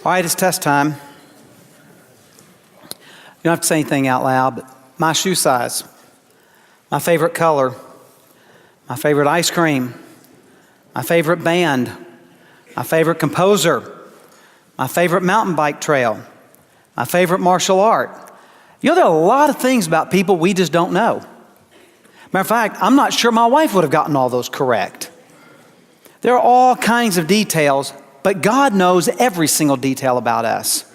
All right, it's test time. You don't have to say anything out loud, but my shoe size, my favorite color, my favorite ice cream, my favorite band, my favorite composer, my favorite mountain bike trail, my favorite martial art. You know, there are a lot of things about people we just don't know. Matter of fact, I'm not sure my wife would have gotten all those correct. There are all kinds of details, but God knows every single detail about us.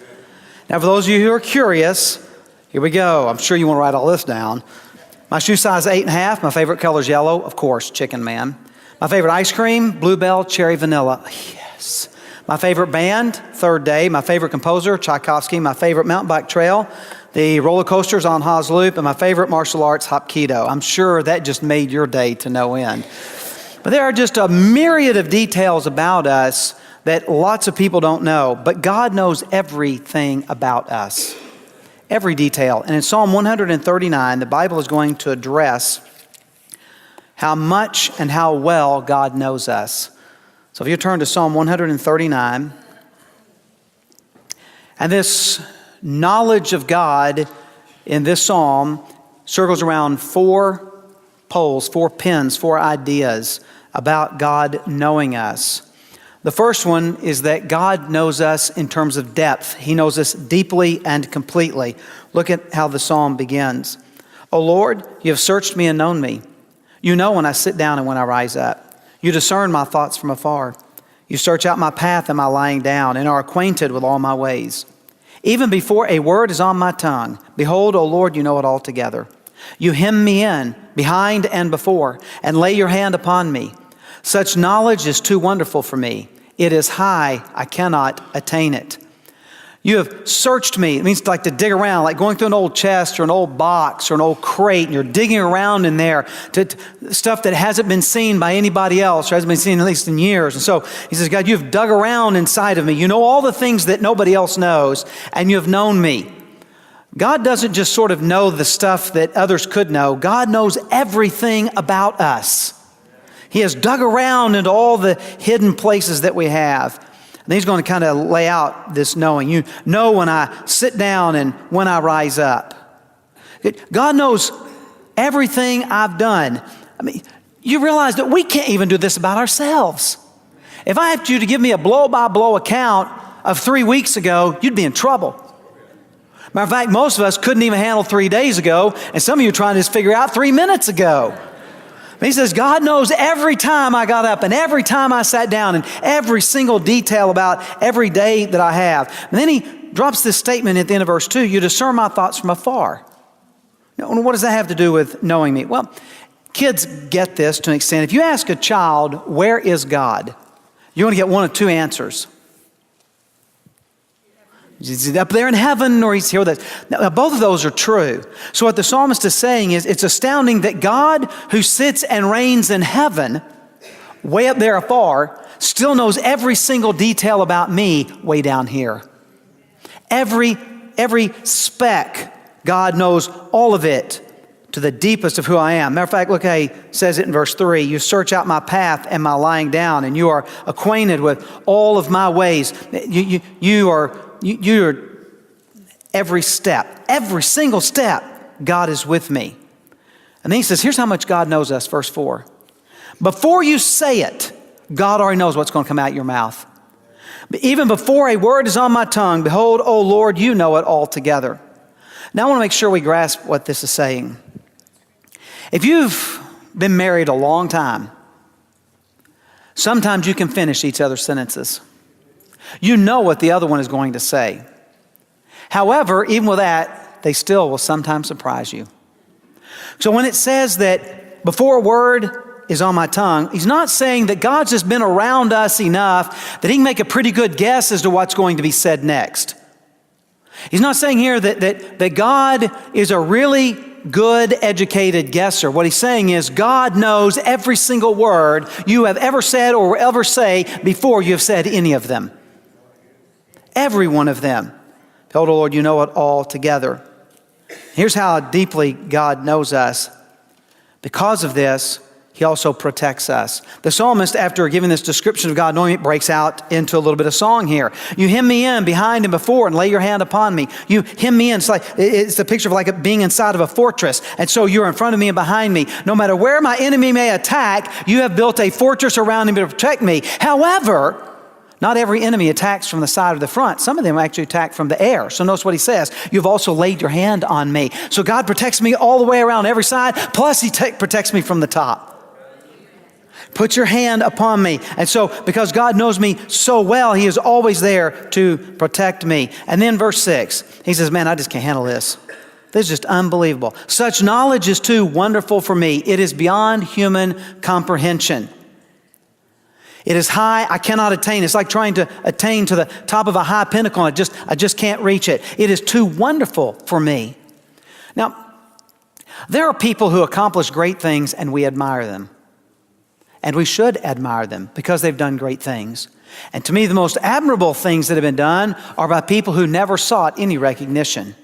Now, for those of you who are curious, here we go. I'm sure you want to write all this down. My shoe size is 8.5. My favorite color is yellow. Of course, Chicken Man. My favorite ice cream, Bluebell Cherry Vanilla. Yes. My favorite band, Third Day. My favorite composer, Tchaikovsky. My favorite mountain bike trail, the roller coasters on Haas Loop. And my favorite martial arts, Hapkido. I'm sure that just made your day to no end. But there are just a myriad of details about us that lots of people don't know. But God knows everything about us. Every detail. And in Psalm 139, the Bible is going to address how much and how well God knows us. So if you turn to Psalm 139, and this knowledge of God in this psalm circles around 4 poles, 4 pins, 4 ideas about God knowing us. The first one is that God knows us in terms of depth. He knows us deeply and completely. Look at how the psalm begins. O Lord, you have searched me and known me. You know when I sit down and when I rise up. You discern my thoughts from afar. You search out my path and my lying down and are acquainted with all my ways. Even before a word is on my tongue, behold, O Lord, you know it altogether. You hem me in, behind and before, and lay your hand upon me. Such knowledge is too wonderful for me. It is high, I cannot attain it. You have searched me. It means like to dig around, like going through an old chest or an old box or an old crate, and you're digging around in there to stuff that hasn't been seen by anybody else or hasn't been seen at least in years. And so he says, God, you've dug around inside of me. You know all the things that nobody else knows, and you have known me. God doesn't just sort of know the stuff that others could know. God knows everything about us. He has dug around into all the hidden places that we have. And he's going to kind of lay out this knowing. You know when I sit down and when I rise up. God knows everything I've done. I mean, you realize that we can't even do this about ourselves. If I asked you to give me a blow-by-blow account of 3 weeks ago, you'd be in trouble. Matter of fact, most of us couldn't even handle 3 days ago, and some of you are trying to just figure out 3 minutes ago. But he says, God knows every time I got up and every time I sat down and every single detail about every day that I have. And then he drops this statement at the end of verse 2, you discern my thoughts from afar. Now, what does that have to do with knowing me? Well, kids get this to an extent. If you ask a child, where is God? You're going to get one of 2 answers. He's up there in heaven, or he's here with us. Now, both of those are true. So what the psalmist is saying is, it's astounding that God, who sits and reigns in heaven, way up there afar, still knows every single detail about me way down here. Every speck, God knows all of it to the deepest of who I am. Matter of fact, look how he says it in verse 3. You search out my path and my lying down, and you are acquainted with all of my ways. You're every step, every single step, God is with me. And then he says, here's how much God knows us, verse 4. Before you say it, God already knows what's going to come out your mouth. But even before a word is on my tongue, behold, O Lord, you know it altogether. Now I want to make sure we grasp what this is saying. If you've been married a long time, sometimes you can finish each other's sentences. You know what the other one is going to say. However, even with that, they still will sometimes surprise you. So when it says that before a word is on my tongue, he's not saying that God's just been around us enough that he can make a pretty good guess as to what's going to be said next. He's not saying here that God is a really good, educated guesser. What he's saying is God knows every single word you have ever said or will ever say before you have said any of them. Every one of them. Behold, O Lord, you know it all together. Here's how deeply God knows us. Because of this, He also protects us. The psalmist, after giving this description of God knowing me, breaks out into a little bit of song here. You hem me in behind and before and lay your hand upon me. You hem me in. It's the picture of like being inside of a fortress. And so you're in front of me and behind me. No matter where my enemy may attack, you have built a fortress around him to protect me. However, not every enemy attacks from the side or the front. Some of them actually attack from the air. So notice what he says. You've also laid your hand on me. So God protects me all the way around every side. Plus he protects me from the top. Put your hand upon me. And so because God knows me so well, he is always there to protect me. And then verse 6, he says, man, I just can't handle this. This is just unbelievable. Such knowledge is too wonderful for me. It is beyond human comprehension. It is high, I cannot attain. It's like trying to attain to the top of a high pinnacle. I just can't reach it. It is too wonderful for me. Now, there are people who accomplish great things and we admire them. And we should admire them because they've done great things. And to me, the most admirable things that have been done are by people who never sought any recognition.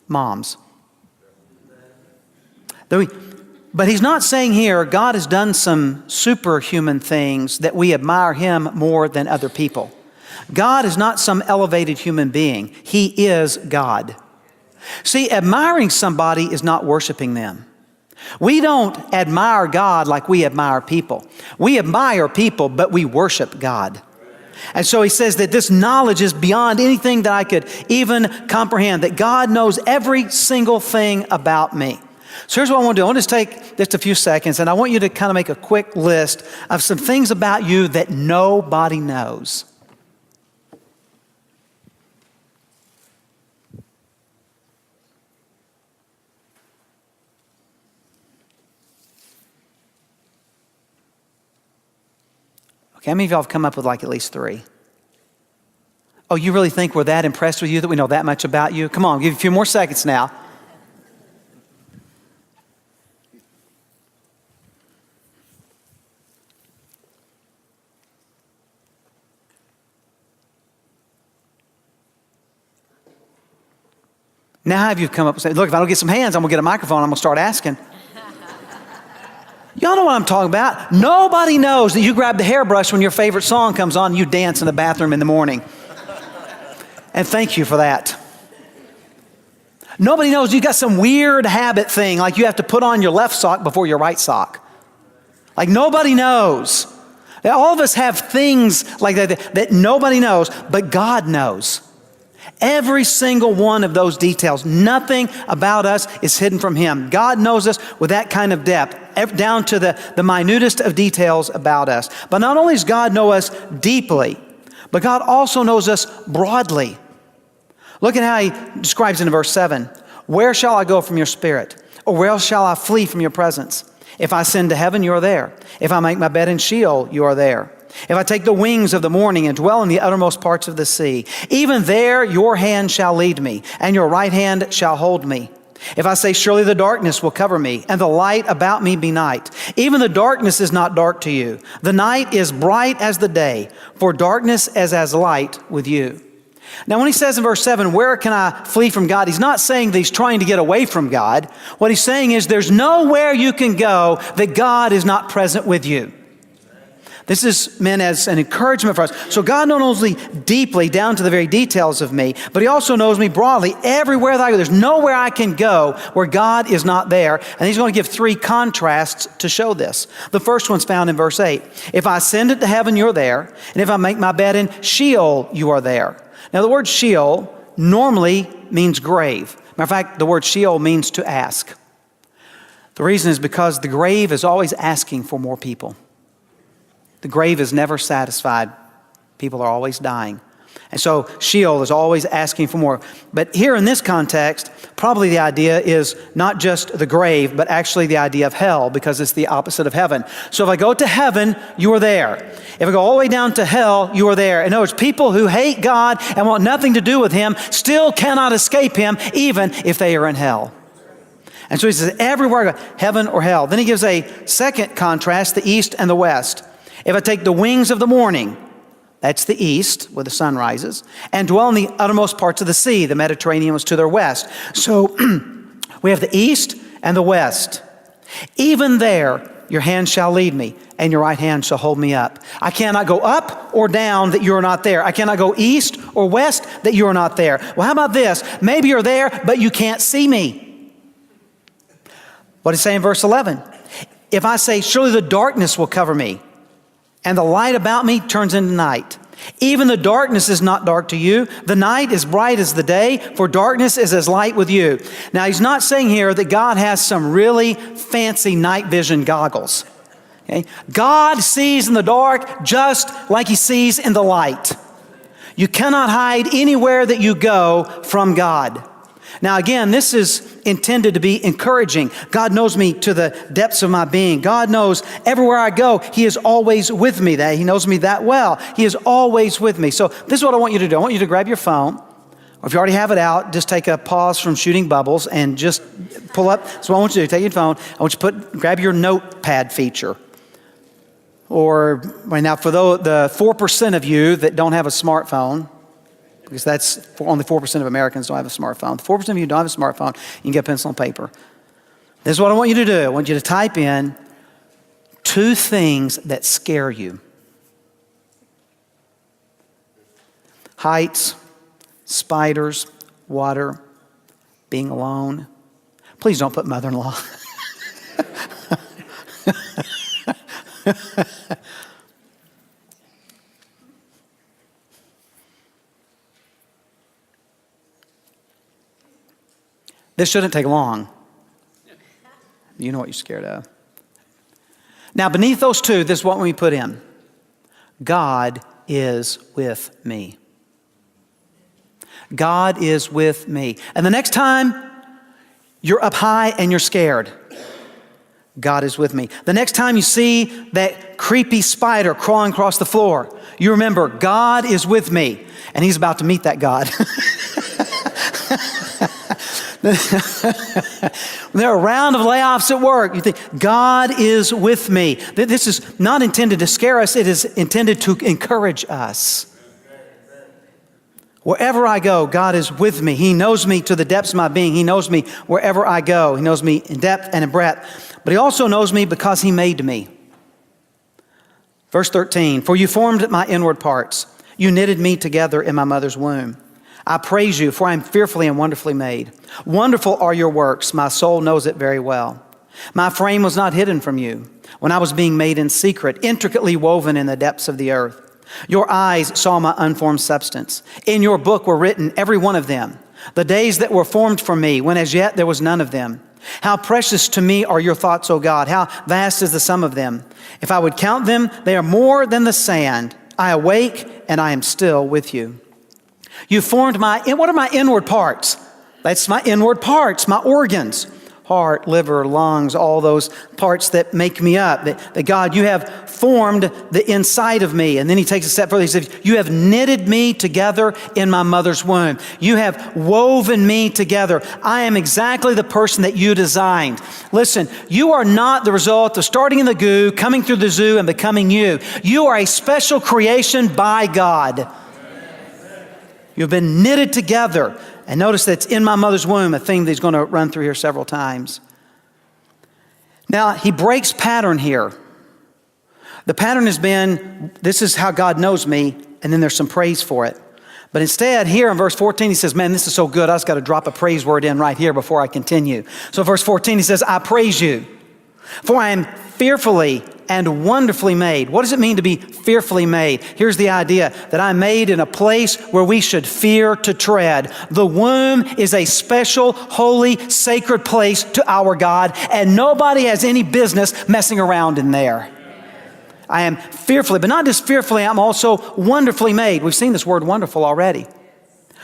Moms. But he's not saying here God has done some superhuman things that we admire him more than other people. God is not some elevated human being. He is God. See, admiring somebody is not worshiping them. We don't admire God like we admire people. We admire people, but we worship God. And so he says that this knowledge is beyond anything that I could even comprehend, that God knows every single thing about me. So here's what I want to do. I want to just take just a few seconds, and I want you to kind of make a quick list of some things about you that nobody knows. Okay, how many of y'all have come up with like at least 3? Oh, you really think we're that impressed with you that we know that much about you? Come on, I'll give you a few more seconds now. Now have you come up and said, look, if I don't get some hands, I'm going to get a microphone, I'm going to start asking. Y'all know what I'm talking about. Nobody knows that you grab the hairbrush when your favorite song comes on and you dance in the bathroom in the morning. And thank you for that. Nobody knows you got some weird habit thing, like you have to put on your left sock before your right sock. Like nobody knows. All of us have things like that nobody knows, but God knows. Every single one of those details, nothing about us is hidden from him. God knows us with that kind of depth, down to the minutest of details about us. But not only does God know us deeply, but God also knows us broadly. Look at how he describes it in verse 7. Where shall I go from your spirit? Or where shall I flee from your presence? If I ascend to heaven, you are there. If I make my bed in Sheol, you are there. If I take the wings of the morning and dwell in the uttermost parts of the sea, even there your hand shall lead me, and your right hand shall hold me. If I say, surely the darkness will cover me, and the light about me be night, even the darkness is not dark to you. The night is bright as the day, for darkness is as light with you. Now, when he says in verse 7, where can I flee from God? He's not saying that he's trying to get away from God. What he's saying is there's nowhere you can go that God is not present with you. This is meant as an encouragement for us. So God not only deeply down to the very details of me, but he also knows me broadly everywhere that I go. There's nowhere I can go where God is not there. And he's going to give 3 contrasts to show this. The first one's found in verse 8. If I ascend into heaven, you're there. And if I make my bed in Sheol, you are there. Now the word Sheol normally means grave. Matter of fact, the word Sheol means to ask. The reason is because the grave is always asking for more people. The grave is never satisfied. People are always dying. And so Sheol is always asking for more. But here in this context, probably the idea is not just the grave, but actually the idea of hell, because it's the opposite of heaven. So if I go to heaven, you are there. If I go all the way down to hell, you are there. In other words, people who hate God and want nothing to do with him still cannot escape him, even if they are in hell. And so he says, everywhere I go, heaven or hell. Then he gives a second contrast, the east and the west. If I take the wings of the morning, that's the east, where the sun rises, and dwell in the uttermost parts of the sea, the Mediterranean was to their west. So we have the east and the west. Even there, your hand shall lead me, and your right hand shall hold me up. I cannot go up or down that you are not there. I cannot go east or west that you are not there. Well, how about this? Maybe you're there, but you can't see me. What does it say in verse 11? If I say, surely the darkness will cover me, and the light about me turns into night. Even the darkness is not dark to you. The night is bright as the day, for darkness is as light with you. Now, he's not saying here that God has some really fancy night vision goggles. Okay? God sees in the dark just like he sees in the light. You cannot hide anywhere that you go from God. Now, again, this is intended to be encouraging. God knows me to the depths of my being. God knows everywhere I go, he is always with me. He knows me that well. He is always with me. So this is what I want you to do. I want you to grab your phone, or if you already have it out, just take a pause from shooting bubbles and just pull up. So what I want you to do, take your phone. I want you to grab your notepad feature. Or right now, for the 4% of you that don't have a smartphone, because that's only 4% of Americans don't have a smartphone. 4% of you don't have a smartphone, you can get a pencil and paper. This is what I want you to do. I want you to type in 2 things that scare you. Heights, spiders, water, being alone. Please don't put mother-in-law. This shouldn't take long. You know what you're scared of. Now, beneath those 2, this is what we put in. God is with me. God is with me. And the next time you're up high and you're scared, God is with me. The next time you see that creepy spider crawling across the floor, you remember, God is with me. And he's about to meet that God. When there are a round of layoffs at work, you think, God is with me. This is not intended to scare us. It is intended to encourage us. Wherever I go, God is with me. He knows me to the depths of my being. He knows me wherever I go. He knows me in depth and in breadth. But he also knows me because he made me. Verse 13, for you formed my inward parts. You knitted me together in my mother's womb. I praise you, for I am fearfully and wonderfully made. Wonderful are your works. My soul knows it very well. My frame was not hidden from you when I was being made in secret, intricately woven in the depths of the earth. Your eyes saw my unformed substance. In your book were written, every one of them, the days that were formed for me, when as yet there was none of them. How precious to me are your thoughts, O God. How vast is the sum of them. If I would count them, they are more than the sand. I awake and I am still with you. You formed what are my inward parts? That's my inward parts, my organs. Heart, liver, lungs, all those parts that make me up. That God, you have formed the inside of me. And then he takes a step further. He says, you have knitted me together in my mother's womb. You have woven me together. I am exactly the person that you designed. Listen, you are not the result of starting in the goo, coming through the zoo, and becoming you. You are a special creation by God. You've been knitted together. And notice that's in my mother's womb, a theme that he's going to run through here several times. Now, he breaks pattern here. The pattern has been, this is how God knows me, and then there's some praise for it. But instead, here in verse 14, he says, man, this is so good, I just got to drop a praise word in right here before I continue. So verse 14, he says, I praise you, for I am fearfully and wonderfully made. What does it mean to be fearfully made? Here's the idea, that I'm made in a place where we should fear to tread. The womb is a special, holy, sacred place to our God, and nobody has any business messing around in there. I am fearfully, but not just fearfully, I'm also wonderfully made. We've seen this word wonderful already.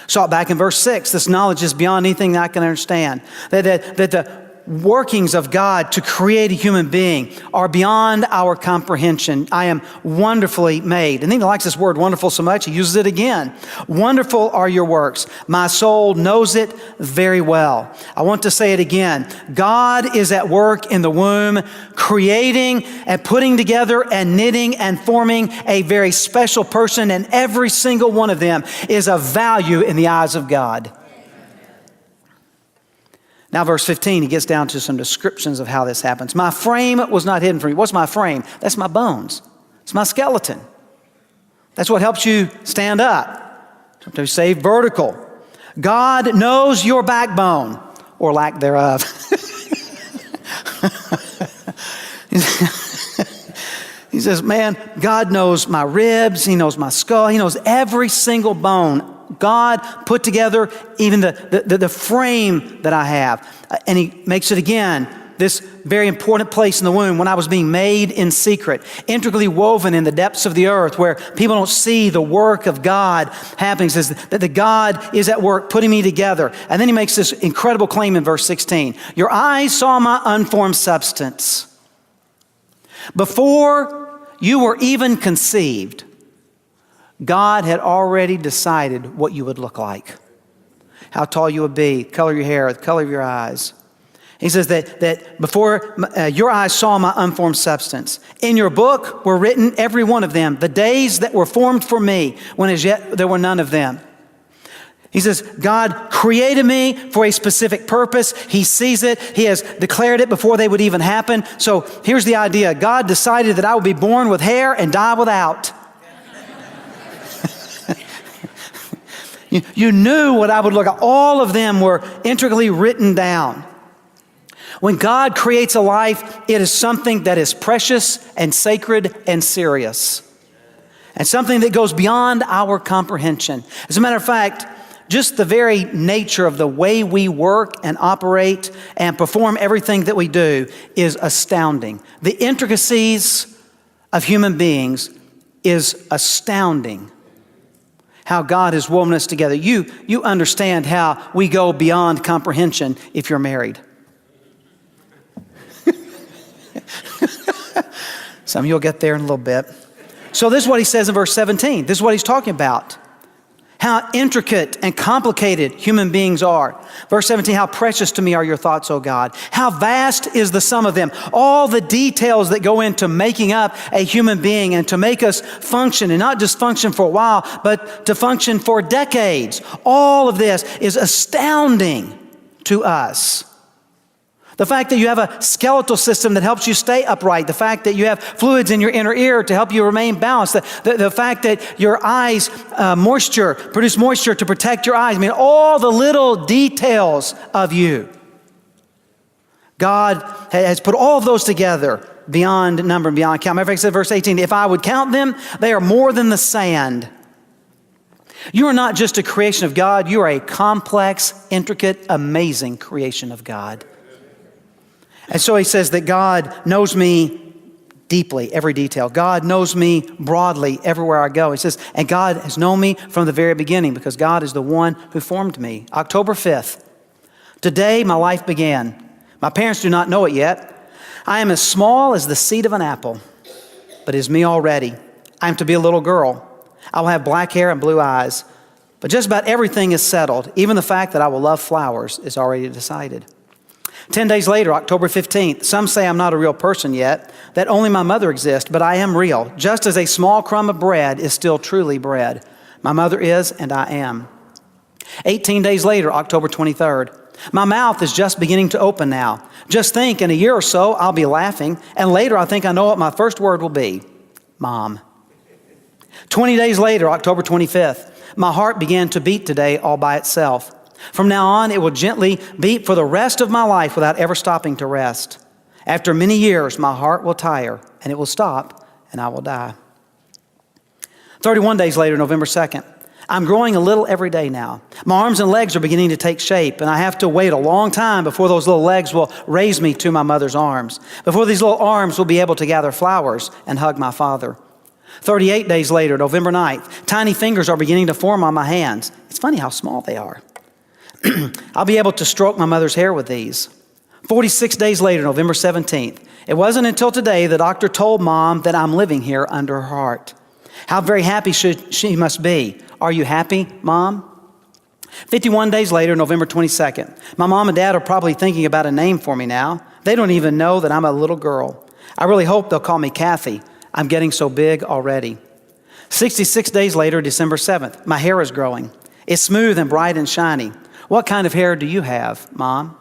Saw it back in verse 6. This knowledge is beyond anything that I can understand. That the workings of God to create a human being are beyond our comprehension. I am wonderfully made. And then he likes this word wonderful so much, he uses it again. Wonderful are your works. My soul knows it very well. I want to say it again. God is at work in the womb, creating and putting together and knitting and forming a very special person, and every single one of them is of value in the eyes of God. Now, verse 15, he gets down to some descriptions of how this happens. My frame was not hidden from you. What's my frame? That's my bones. It's my skeleton. That's what helps you stand up. Sometimes you say vertical. God knows your backbone, or lack thereof. He says, man, God knows my ribs. He knows my skull. He knows every single bone. God put together even the frame that I have. And he makes it again, this very important place in the womb when I was being made in secret, integrally woven in the depths of the earth where people don't see the work of God happening. He says that the God is at work putting me together. And then he makes this incredible claim in verse 16. Your eyes saw my unformed substance. Before you were even conceived, God had already decided what you would look like, how tall you would be, the color of your hair, the color of your eyes. He says that before your eyes saw my unformed substance. In your book were written, every one of them, the days that were formed for me, when as yet there were none of them. He says, God created me for a specific purpose. He sees it. He has declared it before they would even happen. So here's the idea. God decided that I would be born with hair and die without. You knew what I would look like. All of them were intricately written down. When God creates a life, it is something that is precious and sacred and serious. And something that goes beyond our comprehension. As a matter of fact, just the very nature of the way we work and operate and perform everything that we do is astounding. The intricacies of human beings is astounding. How God has woven us together. You understand how we go beyond comprehension if you're married. Some of you will get there in a little bit. So this is what he says in verse 17. This is what he's talking about. How intricate and complicated human beings are. Verse 17, how precious to me are your thoughts, O God. How vast is the sum of them. All the details that go into making up a human being and to make us function, and not just function for a while, but to function for decades. All of this is astounding to us. The fact that you have a skeletal system that helps you stay upright. The fact that you have fluids in your inner ear to help you remain balanced. The fact that your eyes produce moisture to protect your eyes. I mean, all the little details of you. God has put all of those together beyond number and beyond count. Matter of fact, it said verse 18, if I would count them, they are more than the sand. You are not just a creation of God. You are a complex, intricate, amazing creation of God. And so he says that God knows me deeply, every detail. God knows me broadly everywhere I go. He says, and God has known me from the very beginning because God is the one who formed me. October 5th, today my life began. My parents do not know it yet. I am as small as the seed of an apple, but it is me already. I am to be a little girl. I will have black hair and blue eyes, but just about everything is settled. Even the fact that I will love flowers is already decided. 10 days later, October 15th, some say I'm not a real person yet, that only my mother exists, but I am real, just as a small crumb of bread is still truly bread. My mother is, and I am. 18 days later, October 23rd, my mouth is just beginning to open now. Just think, in a year or so, I'll be laughing, and later I think I know what my first word will be. Mom. 20 days later, October 25th, my heart began to beat today all by itself. From now on, it will gently beat for the rest of my life without ever stopping to rest. After many years, my heart will tire, and it will stop, and I will die. 31 days later, November 2nd, I'm growing a little every day now. My arms and legs are beginning to take shape, and I have to wait a long time before those little legs will raise me to my mother's arms, before these little arms will be able to gather flowers and hug my father. 38 days later, November 9th, tiny fingers are beginning to form on my hands. It's funny how small they are. I'll be able to stroke my mother's hair with these. 46 days later, November 17th, it wasn't until today the doctor told Mom that I'm living here under her heart. How very happy she must be. Are you happy, Mom? 51 days later, November 22nd, my mom and dad are probably thinking about a name for me now. They don't even know that I'm a little girl. I really hope they'll call me Kathy. I'm getting so big already. 66 days later, December 7th, my hair is growing. It's smooth and bright and shiny. What kind of hair do you have, Mom?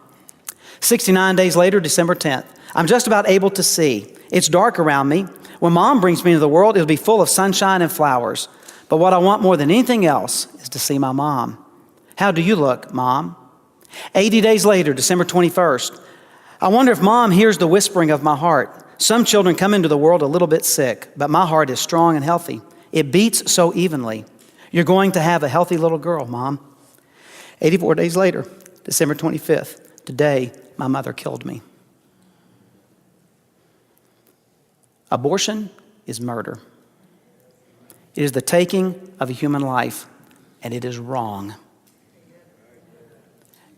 69 days later, December 10th, I'm just about able to see. It's dark around me. When Mom brings me into the world, it'll be full of sunshine and flowers. But what I want more than anything else is to see my Mom. How do you look, Mom? 80 days later, December 21st, I wonder if Mom hears the whispering of my heart. Some children come into the world a little bit sick, but my heart is strong and healthy. It beats so evenly. You're going to have a healthy little girl, Mom. 84 days later, December 25th, today, my mother killed me. Abortion is murder. It is the taking of a human life, and it is wrong.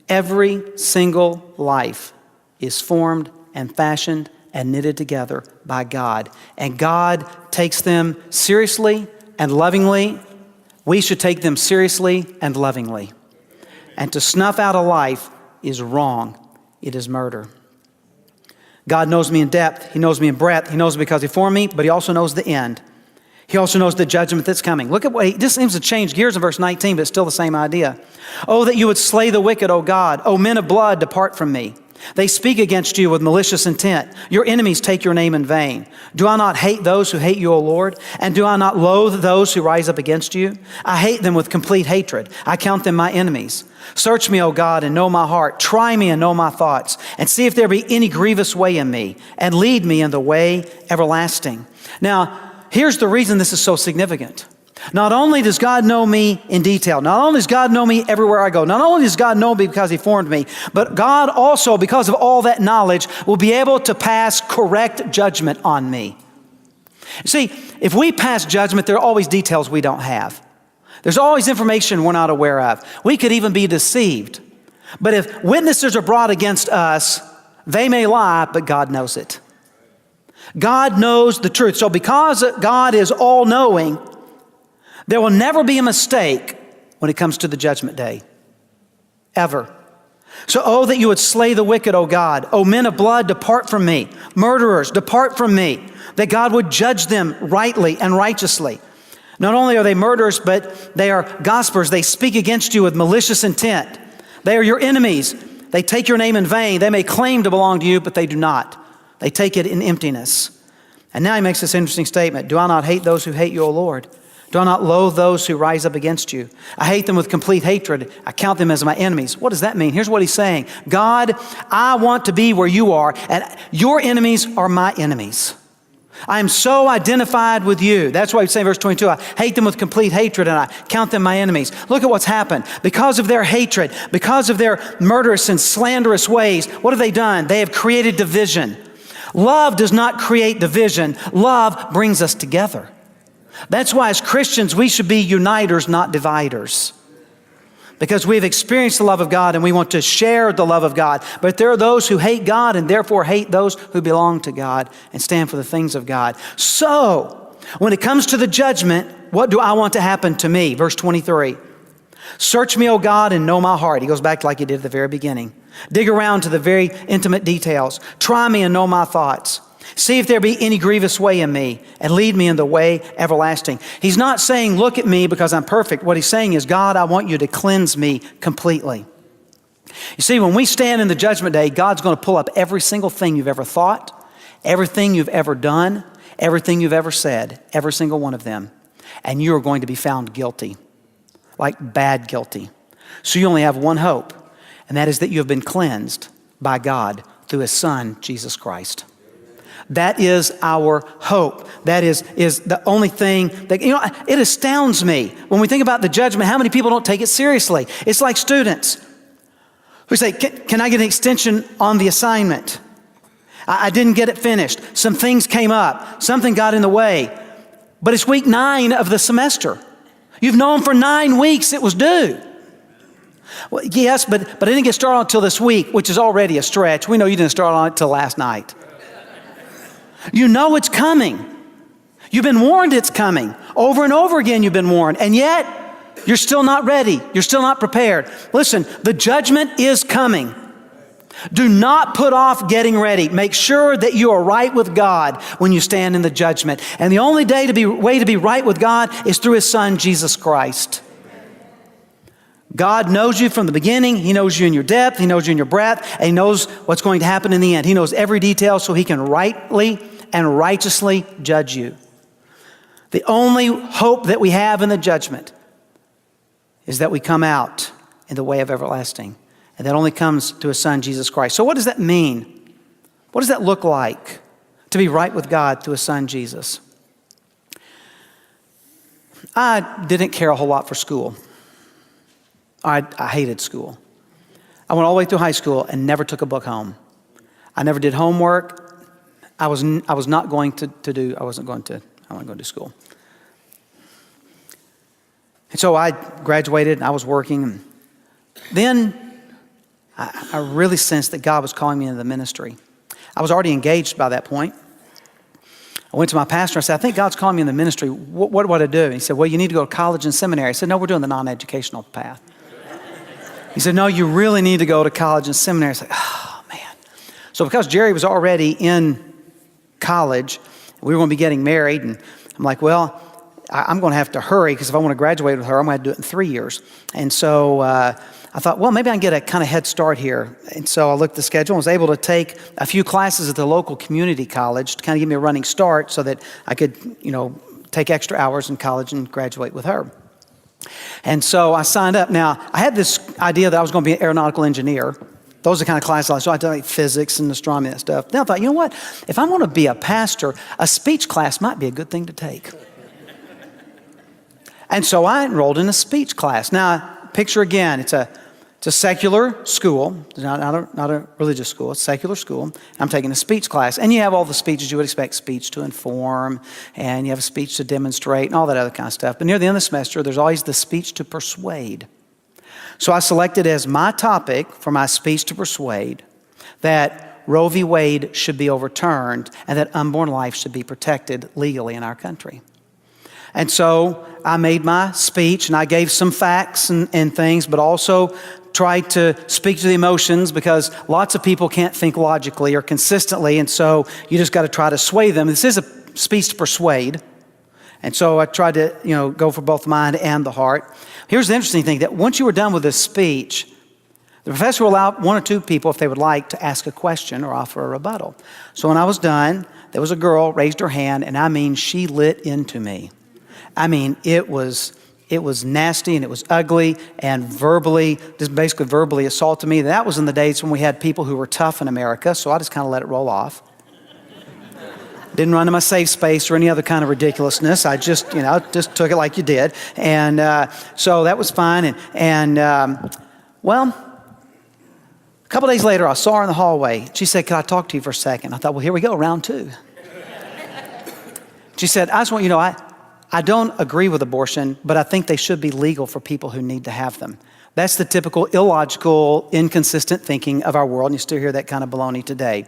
Every single life is formed and fashioned and knitted together by God. And God takes them seriously and lovingly. We should take them seriously and lovingly. And to snuff out a life is wrong. It is murder. God knows me in depth. He knows me in breadth. He knows me because He formed me, but He also knows the end. He also knows the judgment that's coming. Look at what this seems to change gears in verse 19, but it's still the same idea. Oh, that you would slay the wicked, O God. O men of blood, depart from me. They speak against you with malicious intent. Your enemies take your name in vain. Do I not hate those who hate you, O Lord? And do I not loathe those who rise up against you? I hate them with complete hatred. I count them my enemies. Search me, O God, and know my heart. Try me and know my thoughts, and see if there be any grievous way in me, and lead me in the way everlasting. Now, here's the reason this is so significant. Not only does God know me in detail, not only does God know me everywhere I go, not only does God know me because He formed me, but God also, because of all that knowledge, will be able to pass correct judgment on me. See, if we pass judgment, there are always details we don't have. There's always information we're not aware of. We could even be deceived. But if witnesses are brought against us, they may lie, but God knows it. God knows the truth. So because God is all-knowing, there will never be a mistake when it comes to the judgment day. Ever. So, oh, that you would slay the wicked, O God. O men of blood, depart from me. Murderers, depart from me. That God would judge them rightly and righteously. Not only are they murderers, but they are gossipers. They speak against you with malicious intent. They are your enemies. They take your name in vain. They may claim to belong to you, but they do not. They take it in emptiness. And now he makes this interesting statement. Do I not hate those who hate you, O Lord? Do I not loathe those who rise up against you? I hate them with complete hatred. I count them as my enemies. What does that mean? Here's what he's saying. God, I want to be where you are, and your enemies are my enemies. I am so identified with you. That's why he's saying in verse 22, I hate them with complete hatred, and I count them my enemies. Look at what's happened. Because of their hatred, because of their murderous and slanderous ways, what have they done? They have created division. Love does not create division. Love brings us together. That's why as Christians, we should be uniters, not dividers. Because we've experienced the love of God and we want to share the love of God. But there are those who hate God and therefore hate those who belong to God and stand for the things of God. So, when it comes to the judgment, what do I want to happen to me? Verse 23. Search me, O God, and know my heart. He goes back like he did at the very beginning. Dig around to the very intimate details. Try me and know my thoughts. See if there be any grievous way in me, and lead me in the way everlasting. He's not saying, look at me because I'm perfect. What he's saying is, God, I want you to cleanse me completely. You see, when we stand in the judgment day, God's going to pull up every single thing you've ever thought, everything you've ever done, everything you've ever said, every single one of them. And you are going to be found guilty, like bad guilty. So you only have one hope, and that is that you have been cleansed by God through His Son, Jesus Christ. That is our hope. That is the only thing that, it astounds me when we think about the judgment, how many people don't take it seriously. It's like students who say, can I get an extension on the assignment? I didn't get it finished. Some things came up. Something got in the way. But it's week 9 of the semester. You've known for 9 weeks it was due. Well, yes, but I didn't get started until this week, which is already a stretch. We know you didn't start on it till last night. You know it's coming. You've been warned it's coming. Over and over again you've been warned. And yet, you're still not ready. You're still not prepared. Listen, the judgment is coming. Do not put off getting ready. Make sure that you are right with God when you stand in the judgment. And the only way to be right with God is through His Son, Jesus Christ. God knows you from the beginning. He knows you in your depth. He knows you in your breadth. And He knows what's going to happen in the end. He knows every detail so He can rightly and righteously judge you. The only hope that we have in the judgment is that we come out in the way of everlasting. And that only comes to His Son, Jesus Christ. So what does that mean? What does that look like to be right with God through His Son, Jesus? I didn't care a whole lot for school. I hated school. I went all the way through high school and never took a book home. I never did homework. I wasn't going to do school. And so I graduated and I was working. And then I really sensed that God was calling me into the ministry. I was already engaged by that point. I went to my pastor. I said, I think God's calling me in the ministry. What do I do? And he said, well, you need to go to college and seminary. I said, no, we're doing the non-educational path. He said, no, you really need to go to college and seminary. I was like, oh, man. So because Jerry was already in college, we were going to be getting married. And I'm like, well, I'm going to have to hurry because if I want to graduate with her, I'm going to do it in 3 years. And so I thought, well, maybe I can get a kind of head start here. And so I looked at the schedule and was able to take a few classes at the local community college to kind of give me a running start so that I could, take extra hours in college and graduate with her. And so I signed up. Now, I had this idea that I was going to be an aeronautical engineer. Those are the kind of classes I like. So I did like physics and astronomy and stuff. Then I thought, you know what? If I want to be a pastor, a speech class might be a good thing to take. And so I enrolled in a speech class. Now, picture again, it's a secular school, not a religious school, it's a secular school. I'm taking a speech class. And you have all the speeches you would expect, speech to inform, and you have a speech to demonstrate, and all that other kind of stuff. But near the end of the semester, there's always the speech to persuade. So I selected as my topic for my speech to persuade that Roe v. Wade should be overturned and that unborn life should be protected legally in our country. And so I made my speech and I gave some facts and things, but also tried to speak to the emotions because lots of people can't think logically or consistently. And so you just got to try to sway them. This is a speech to persuade. And so I tried to, go for both the mind and the heart. Here's the interesting thing, that once you were done with this speech, the professor will allow one or two people, if they would like, to ask a question or offer a rebuttal. So when I was done, there was a girl, raised her hand, and she lit into me. It was nasty and it was ugly and basically verbally assaulted me. That was in the days when we had people who were tough in America, so I just kind of let it roll off. Didn't run to my safe space or any other kind of ridiculousness. I just took it like you did. And so that was fine. Well, a couple days later, I saw her in the hallway. She said, "Can I talk to you for a second?" I thought, well, here we go, round two. She said, "I just want you to know, I don't agree with abortion, but I think they should be legal for people who need to have them." That's the typical illogical, inconsistent thinking of our world, and you still hear that kind of baloney today.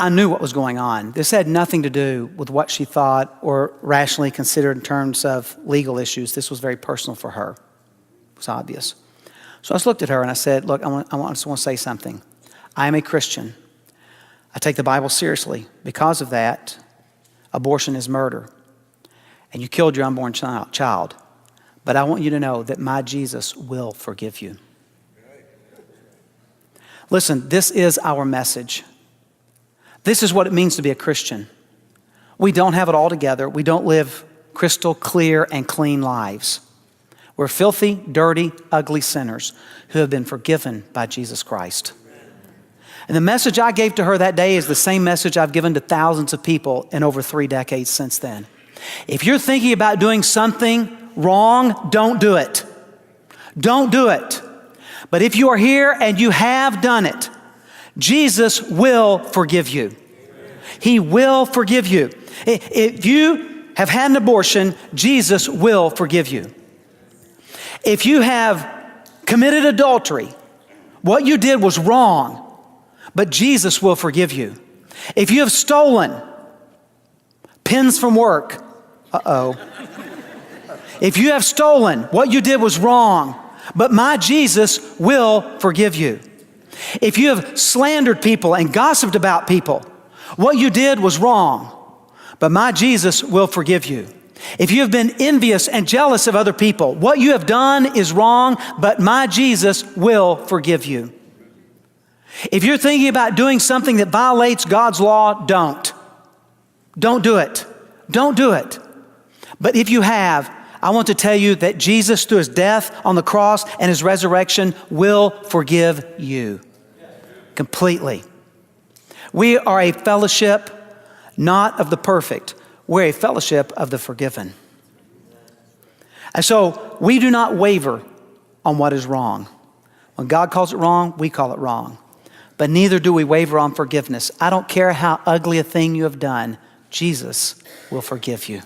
I knew what was going on. This had nothing to do with what she thought or rationally considered in terms of legal issues. This was very personal for her. It was obvious. So I just looked at her and I said, "Look, I just want to say something. I am a Christian. I take the Bible seriously. Because of that, abortion is murder. And you killed your unborn child. But I want you to know that my Jesus will forgive you." Listen, this is our message. This is what it means to be a Christian. We don't have it all together. We don't live crystal clear and clean lives. We're filthy, dirty, ugly sinners who have been forgiven by Jesus Christ. And the message I gave to her that day is the same message I've given to thousands of people in over 3 decades since then. If you're thinking about doing something wrong, don't do it. Don't do it. But if you are here and you have done it, Jesus will forgive you. He will forgive you. If you have had an abortion, Jesus will forgive you. If you have committed adultery, what you did was wrong, but Jesus will forgive you. If you have stolen pens from work, if you have stolen, what you did was wrong, but my Jesus will forgive you. If you have slandered people and gossiped about people, what you did was wrong, but my Jesus will forgive you. If you have been envious and jealous of other people, what you have done is wrong, but my Jesus will forgive you. If you're thinking about doing something that violates God's law, don't. Don't do it. Don't do it. But if you have, I want to tell you that Jesus, through his death on the cross and his resurrection, will forgive you completely. We are a fellowship not of the perfect. We're a fellowship of the forgiven. And so we do not waver on what is wrong. When God calls it wrong, we call it wrong. But neither do we waver on forgiveness. I don't care how ugly a thing you have done, Jesus will forgive you.